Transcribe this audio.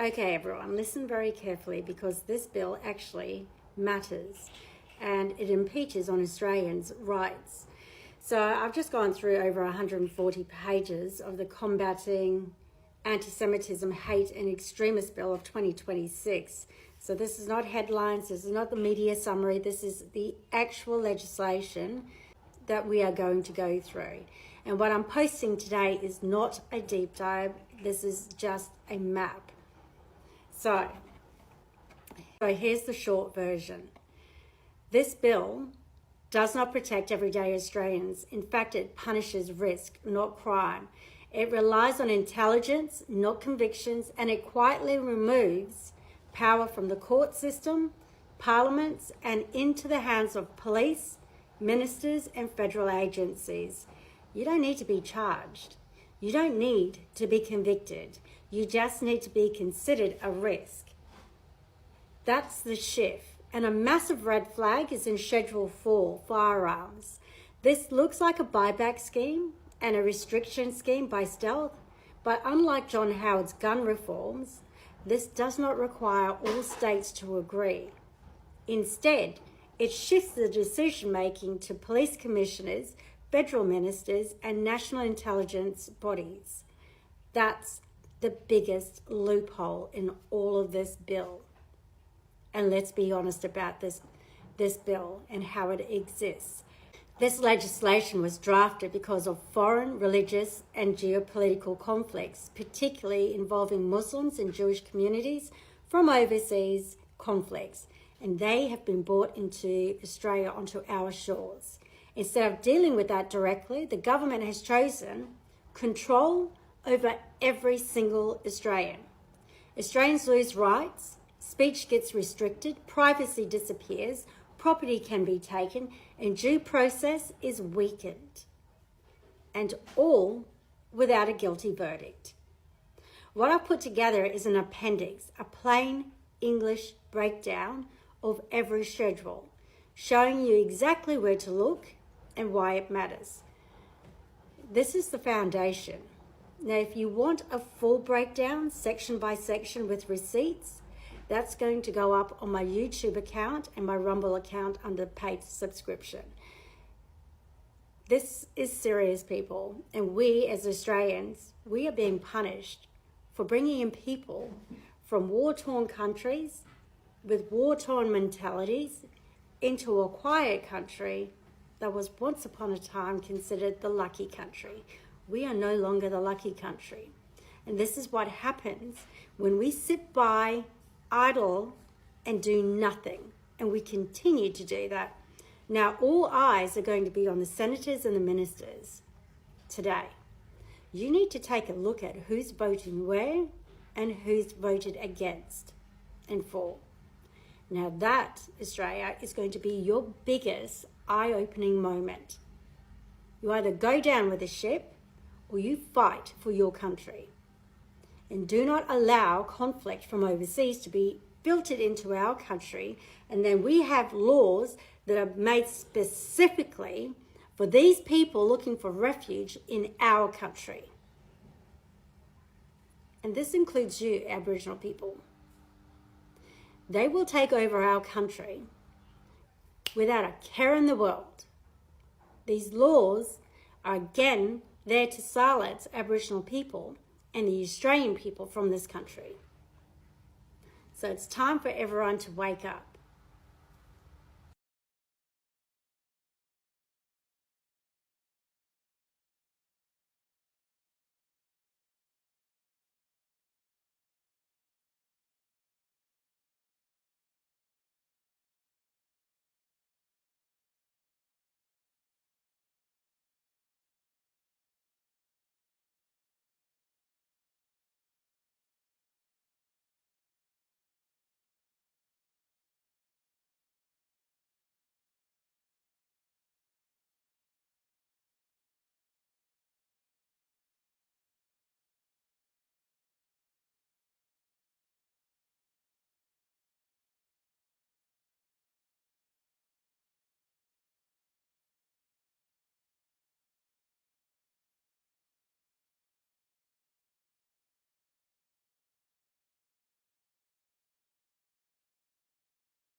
Okay, everyone, listen very carefully because this bill actually matters and it impeaches on Australians' rights. So I've just gone through over 140 pages of the Combating Anti-Semitism, Hate and Extremist Bill of 2026. So this is not headlines, this is not the media summary, this is the actual legislation that we are going to go through. And what I'm posting today is not a deep dive, this is just a map. So here's the short version. This bill does not protect everyday Australians. In fact, it punishes risk, not crime. It relies on intelligence, not convictions, and it quietly removes power from the court system, parliaments, and into the hands of police, ministers, and federal agencies. You don't need to be charged. You don't need to be convicted. You just need to be considered a risk. That's the shift. And a massive red flag is in Schedule 4, Firearms. This looks like a buyback scheme and a restriction scheme by stealth, but unlike John Howard's gun reforms, this does not require all states to agree. Instead, it shifts the decision-making to police commissioners, federal ministers, and national intelligence bodies. That's the biggest loophole in all of this bill. And let's be honest about this bill and how it exists. This legislation was drafted because of foreign, religious, and geopolitical conflicts, particularly involving Muslims and Jewish communities from overseas conflicts. And they have been brought into Australia, onto our shores. Instead of dealing with that directly, the government has chosen control over every single Australian. Australians lose rights, speech gets restricted, privacy disappears, property can be taken, and due process is weakened. And all without a guilty verdict. What I've put together is an appendix, a plain English breakdown of every schedule, showing you exactly where to look and why it matters. This is the foundation. Now, if you want a full breakdown, section by section with receipts, that's going to go up on my YouTube account and my Rumble account under paid subscription. This is serious, people, and we as Australians, we are being punished for bringing in people from war-torn countries with war-torn mentalities into a quiet country that was once upon a time considered the lucky country. We are no longer the lucky country. And this is what happens when we sit by, idle, and do nothing. And we continue to do that. Now, all eyes are going to be on the senators and the ministers today. You need to take a look at who's voting where and who's voted against and for. Now that, Australia, is going to be your biggest eye-opening moment. You either go down with the ship or you fight for your country. And do not allow conflict from overseas to be filtered into our country. And then we have laws that are made specifically for these people looking for refuge in our country. And this includes you, Aboriginal people. They will take over our country without a care in the world. These laws are again there to silence Aboriginal people and the Australian people from this country. So it's time for everyone to wake up.